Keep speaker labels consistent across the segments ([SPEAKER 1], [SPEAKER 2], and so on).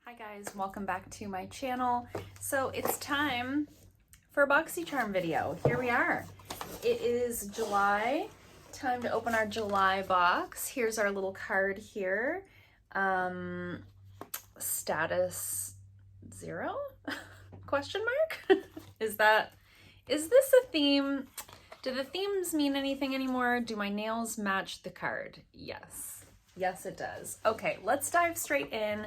[SPEAKER 1] Hi guys, welcome back to my channel. So it's time for a Boxycharm video. Here we are. It is July, time to open our July box. Here's our little card here. Status 0? Question mark? Is this a theme? Do the themes mean anything anymore? Do my nails match the card? Yes. Yes, it does. Okay, let's dive straight in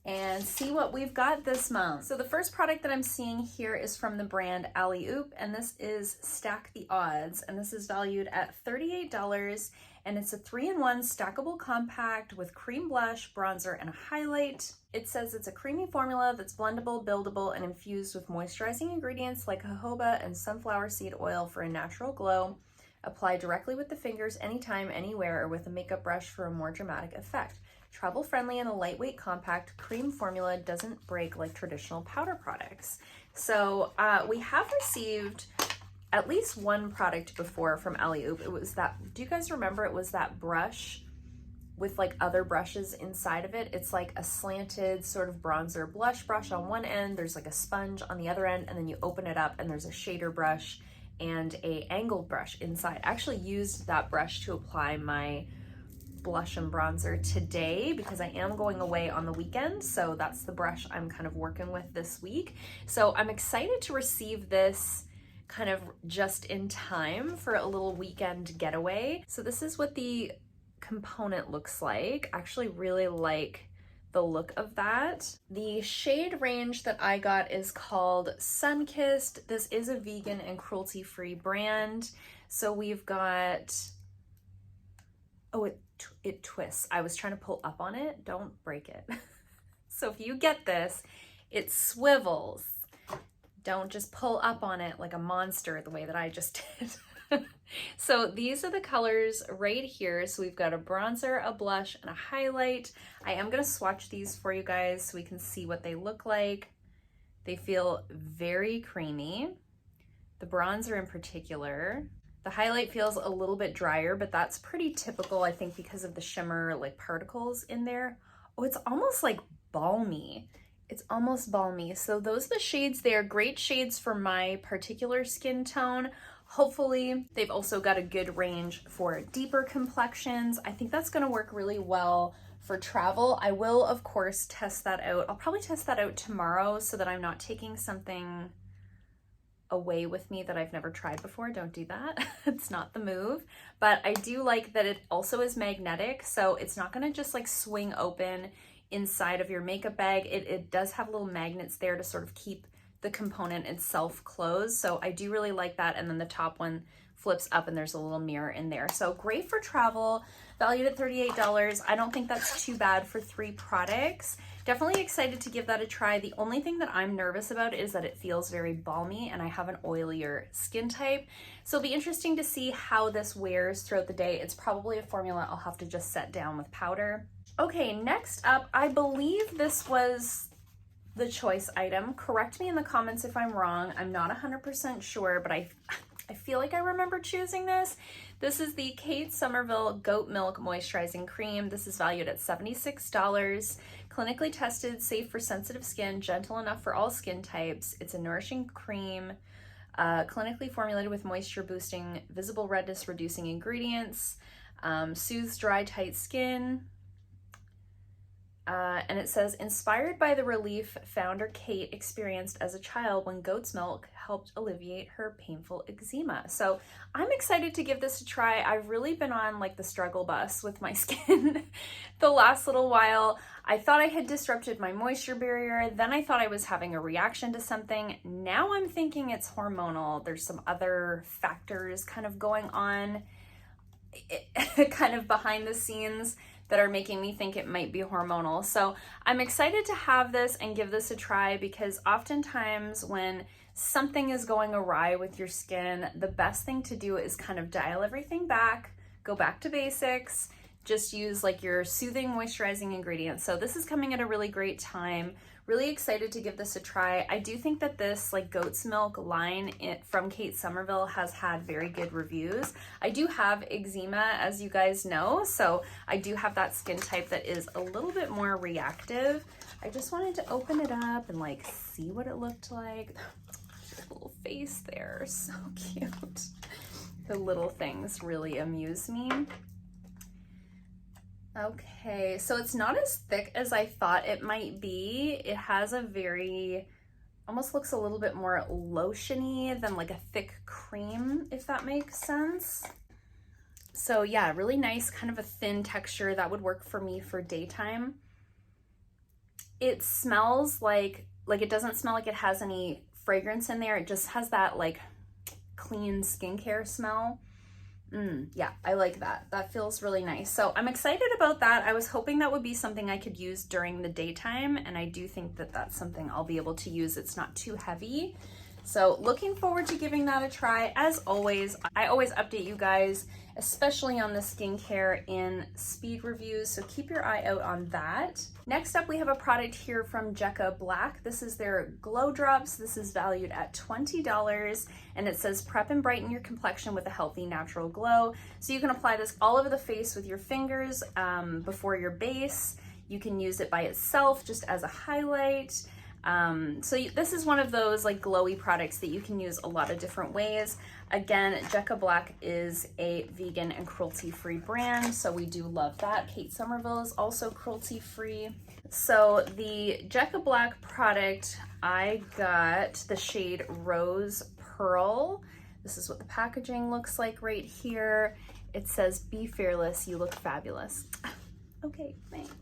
[SPEAKER 1] and see what we've got this month. So the first product that I'm seeing here is from the brand Alleyoop, and this is Stack the Odds, and this is valued at $38, and it's a 3-in-1 stackable compact with cream blush, bronzer, and a highlight. It says it's a creamy formula that's blendable, buildable, and infused with moisturizing ingredients like jojoba and sunflower seed oil for a natural glow. Apply directly with the fingers anytime, anywhere, or with a makeup brush for a more dramatic effect. Travel friendly and a lightweight compact cream formula doesn't break like traditional powder products. So we have received at least one product before from Alleyoop. It was that, do you guys remember it was that brush with like other brushes inside of it? It's like a slanted sort of bronzer blush brush on one end, there's like a sponge on the other end, and then you open it up and there's a shader brush and a angled brush inside. I actually used that brush to apply my blush and bronzer today because I am going away on the weekend, so that's the brush I'm kind of working with this week. So I'm excited to receive this kind of just in time for a little weekend getaway. So this is what the component looks like. I actually really like the look of that. The shade range that I got is called Sunkissed. This is a vegan and cruelty-free brand. So we've got, oh, it twists. I was trying to pull up on it. Don't break it. So if you get this, it swivels. Don't just pull up on it like a monster the way that I just did. So these are the colors right here. So we've got a bronzer, a blush, and a highlight. I am going to swatch these for you guys so we can see what they look like. They feel very creamy. The bronzer in particular. The highlight feels a little bit drier, but that's pretty typical, I think, because of the shimmer like particles in there. Oh, it's almost like balmy. It's almost balmy. So those are the shades. They are great shades for my particular skin tone. Hopefully they've also got a good range for deeper complexions. I think that's going to work really well for travel. I will, of course, test that out. I'll probably test that out tomorrow so that I'm not taking something away with me that I've never tried before. Don't do that. It's not the move. But I do like that it also is magnetic, so it's not going to just like swing open inside of your makeup bag. It does have little magnets there to sort of keep the component itself closed. So I do really like that. And then the top one flips up and there's a little mirror in there. So great for travel, valued at $38. I don't think that's too bad for 3 products. Definitely excited to give that a try. The only thing that I'm nervous about is that it feels very balmy and I have an oilier skin type. So it'll be interesting to see how this wears throughout the day. It's probably a formula I'll have to just set down with powder. Okay, next up, I believe this was the choice item. Correct me in the comments if I'm wrong. I'm not 100% sure, but I feel like I remember choosing this. This is the Kate Somerville Goat Milk Moisturizing Cream. This is valued at $76. Clinically tested, safe for sensitive skin, gentle enough for all skin types. It's a nourishing cream, clinically formulated with moisture boosting, visible redness reducing ingredients, soothes dry, tight skin. And it says, inspired by the relief founder Kate experienced as a child when goat's milk helped alleviate her painful eczema. So I'm excited to give this a try. I've really been on like the struggle bus with my skin the last little while. I thought I had disrupted my moisture barrier. Then I thought I was having a reaction to something. Now I'm thinking it's hormonal. There's some other factors kind of going on kind of behind the scenes that are making me think it might be hormonal. So I'm excited to have this and give this a try because oftentimes when something is going awry with your skin, the best thing to do is kind of dial everything back, go back to basics, just use like your soothing moisturizing ingredients. So this is coming at a really great time. Really excited to give this a try. I do think that this like goat's milk line from Kate Somerville has had very good reviews. I do have eczema, as you guys know, so I do have that skin type that is a little bit more reactive. I just wanted to open it up and like see what it looked like. The little face there, so cute. The little things really amuse me. Okay, so it's not as thick as I thought it might be. It has a very, almost looks a little bit more lotiony than like a thick cream, if that makes sense. So yeah, really nice, kind of a thin texture that would work for me for daytime. It smells like it doesn't smell like it has any fragrance in there. It just has that like clean skincare smell. Yeah, I like that. That feels really nice. So I'm excited about that. I was hoping that would be something I could use during the daytime, and I do think that that's something I'll be able to use. It's not too heavy. So looking forward to giving that a try. As always, I always update you guys, especially on the skincare in speed reviews, so keep your eye out on that. Next up, we have a product here from Jca Black. This is their Glow Drops. This is valued at $20, and it says prep and brighten your complexion with a healthy natural glow. So you can apply this all over the face with your fingers before your base. You can use it by itself just as a highlight. This is one of those like glowy products that you can use a lot of different ways. Again, Jca Black is a vegan and cruelty-free brand, so we do love that. Kate Somerville is also cruelty-free. So the Jca Black product, I got the shade Rose Pearl. This is what the packaging looks like right here. It says, "Be fearless, you look fabulous." Okay, thanks.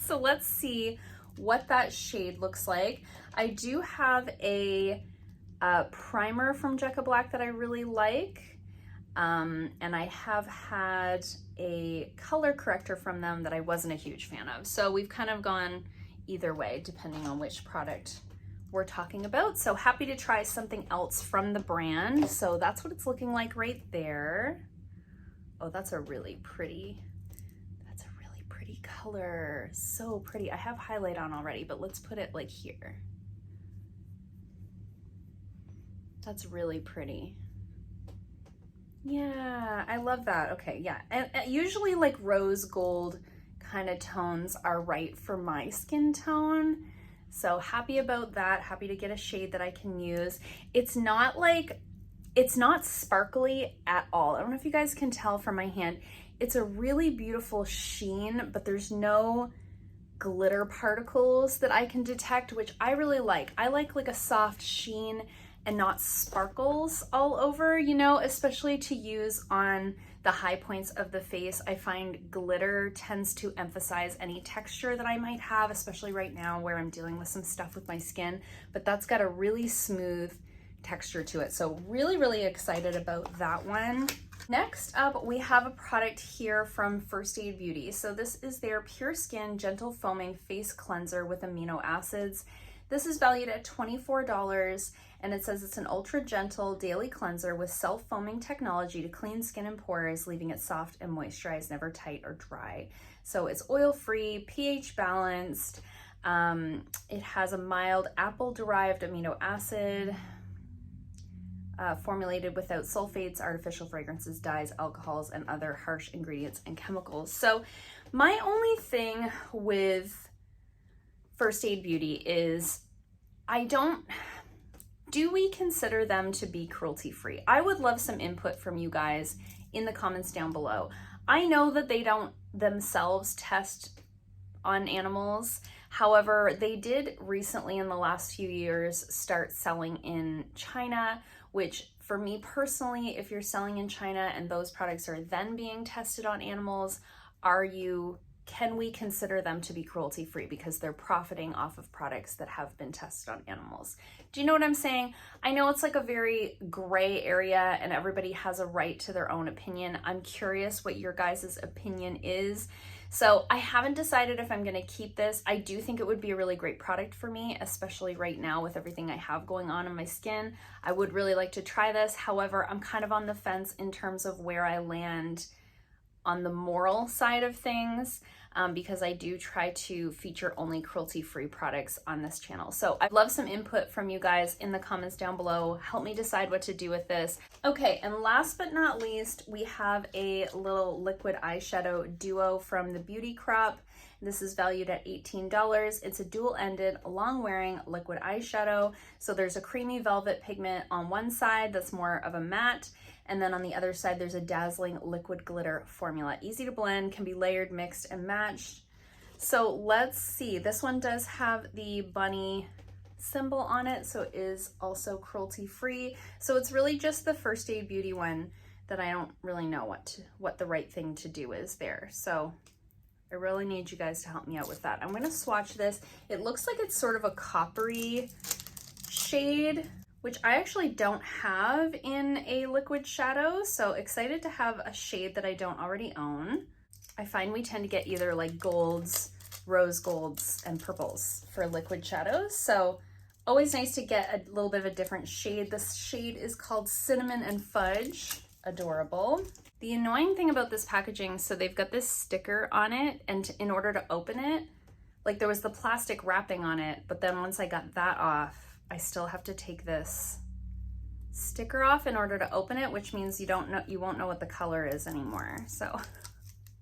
[SPEAKER 1] So let's see what that shade looks like. I do have a primer from Jca Black that I really like, and I have had a color corrector from them that I wasn't a huge fan of. So we've kind of gone either way depending on which product we're talking about. So happy to try something else from the brand. So that's what it's looking like right there. Oh, that's a really pretty color. So pretty. I have highlight on already, but let's put it like here. That's really pretty. Yeah, I love that. Okay, yeah. And usually like rose gold kind of tones are right for my skin tone. So happy about that. Happy to get a shade that I can use. It's not sparkly at all. I don't know if you guys can tell from my hand. It's a really beautiful sheen, but there's no glitter particles that I can detect, which I really like. I like a soft sheen and not sparkles all over, you know, especially to use on the high points of the face. I find glitter tends to emphasize any texture that I might have, especially right now where I'm dealing with some stuff with my skin, but that's got a really smooth texture to it. So really, really excited about that one. Next up, we have a product here from First Aid Beauty. So this is their Pure Skin Gentle Foaming Face Cleanser with amino acids. This is valued at $24, and it says it's an ultra gentle daily cleanser with self-foaming technology to clean skin and pores, leaving it soft and moisturized, never tight or dry. So it's oil-free, pH balanced. It has a mild apple-derived amino acid, formulated without sulfates, artificial fragrances, dyes, alcohols, and other harsh ingredients and chemicals. So my only thing with First Aid Beauty is do we consider them to be cruelty-free? I would love some input from you guys in the comments down below. I know that they don't themselves test on animals. However, they did recently in the last few years start selling in China, which for me personally, if you're selling in China and those products are then being tested on animals, can we consider them to be cruelty-free because they're profiting off of products that have been tested on animals? Do you know what I'm saying? I know it's like a very gray area and everybody has a right to their own opinion. I'm curious what your guys' opinion is. So I haven't decided if I'm gonna keep this. I do think it would be a really great product for me, especially right now with everything I have going on in my skin. I would really like to try this. However, I'm kind of on the fence in terms of where I land on the moral side of things, because I do try to feature only cruelty-free products on this channel. So I'd love some input from you guys in the comments down below. Help me decide what to do with this. Okay, and last but not least, we have a little liquid eyeshadow duo from the Beauty Crop. This is valued at $18. It's a dual-ended, long-wearing liquid eyeshadow. So there's a creamy velvet pigment on one side that's more of a matte, and then on the other side, there's a dazzling liquid glitter formula. Easy to blend, can be layered, mixed, and matched. So let's see. This one does have the bunny symbol on it, so it is also cruelty-free. So it's really just the First Aid Beauty one that I don't really know what the right thing to do is there. So I really need you guys to help me out with that. I'm going to swatch this. It looks like it's sort of a coppery shade, which I actually don't have in a liquid shadow. So excited to have a shade that I don't already own. I find we tend to get either like golds, rose golds, and purples for liquid shadows. So always nice to get a little bit of a different shade. This shade is called Cinnamon and Fudge. Adorable. The annoying thing about this packaging, so they've got this sticker on it, and in order to open it, like there was the plastic wrapping on it, but then once I got that off, I still have to take this sticker off in order to open it, which means you won't know what the color is anymore. So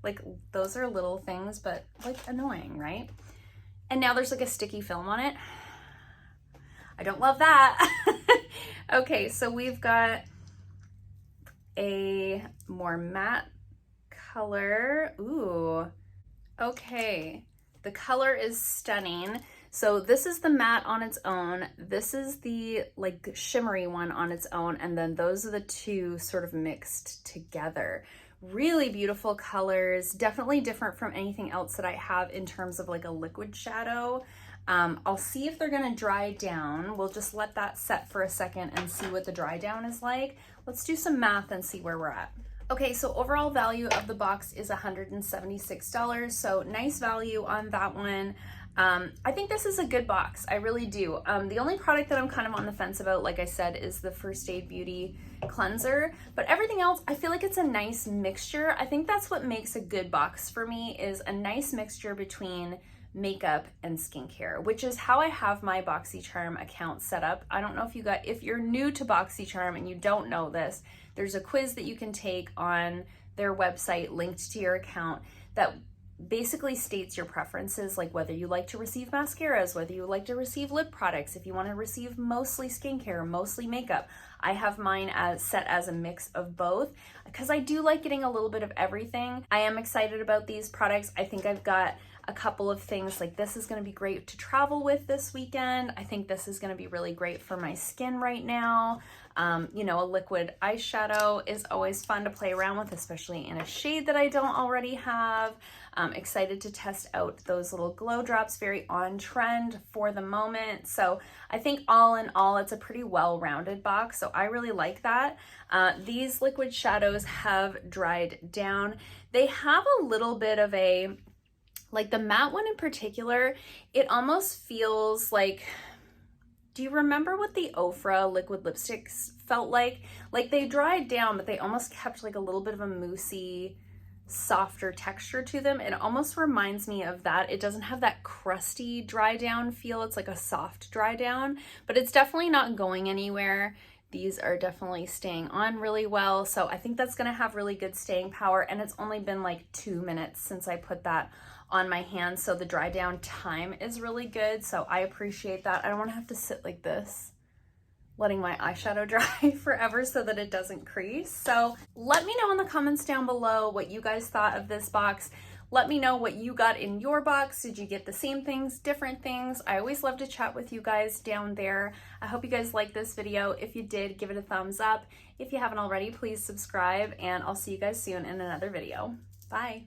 [SPEAKER 1] like those are little things, but like annoying, right? And now there's like a sticky film on it. I don't love that. Okay, so we've got a more matte color. Ooh, okay. The color is stunning. So this is the matte on its own. This is the like shimmery one on its own. And then those are the two sort of mixed together. Really beautiful colors. Definitely different from anything else that I have in terms of like a liquid shadow. I'll see if they're gonna dry down. We'll just let that set for a second and see what the dry down is like. Let's do some math and see where we're at. Okay, so overall value of the box is $176. So nice value on that one. I think this is a good box. I really do. The only product that I'm kind of on the fence about, like I said, is the First Aid Beauty cleanser, but everything else, I feel like it's a nice mixture. I think that's what makes a good box for me, is a nice mixture between makeup and skincare, which is how I have my Boxycharm account set up. I don't know if you're new to Boxycharm and you don't know this, there's a quiz that you can take on their website linked to your account that basically states your preferences, like whether you like to receive mascaras, whether you like to receive lip products, if you want to receive mostly skincare, mostly makeup. I have mine set as a mix of both because I do like getting a little bit of everything. I am excited about these products. I think I've got a couple of things, like this is going to be great to travel with this weekend. I think this is going to be really great for my skin right now. You know, a liquid eyeshadow is always fun to play around with, especially in a shade that I don't already have. Excited to test out those little glow drops, very on trend for the moment. So I think all in all, it's a pretty well-rounded box. So I really like that. These liquid shadows have dried down. They have a little bit of a, like the matte one in particular, it almost feels like, do you remember what the Ofra liquid lipsticks felt like? Like they dried down, but they almost kept like a little bit of a moussey, softer texture to them. It almost reminds me of that. It doesn't have that crusty dry down feel. It's like a soft dry down, but it's definitely not going anywhere. These are definitely staying on really well. So I think that's gonna have really good staying power. And it's only been like 2 minutes since I put that on my hand. So the dry down time is really good. So I appreciate that. I don't wanna have to sit like this, letting my eyeshadow dry forever so that it doesn't crease. So let me know in the comments down below what you guys thought of this box. Let me know what you got in your box. Did you get the same things, different things? I always love to chat with you guys down there. I hope you guys liked this video. If you did, give it a thumbs up. If you haven't already, please subscribe, and I'll see you guys soon in another video. Bye.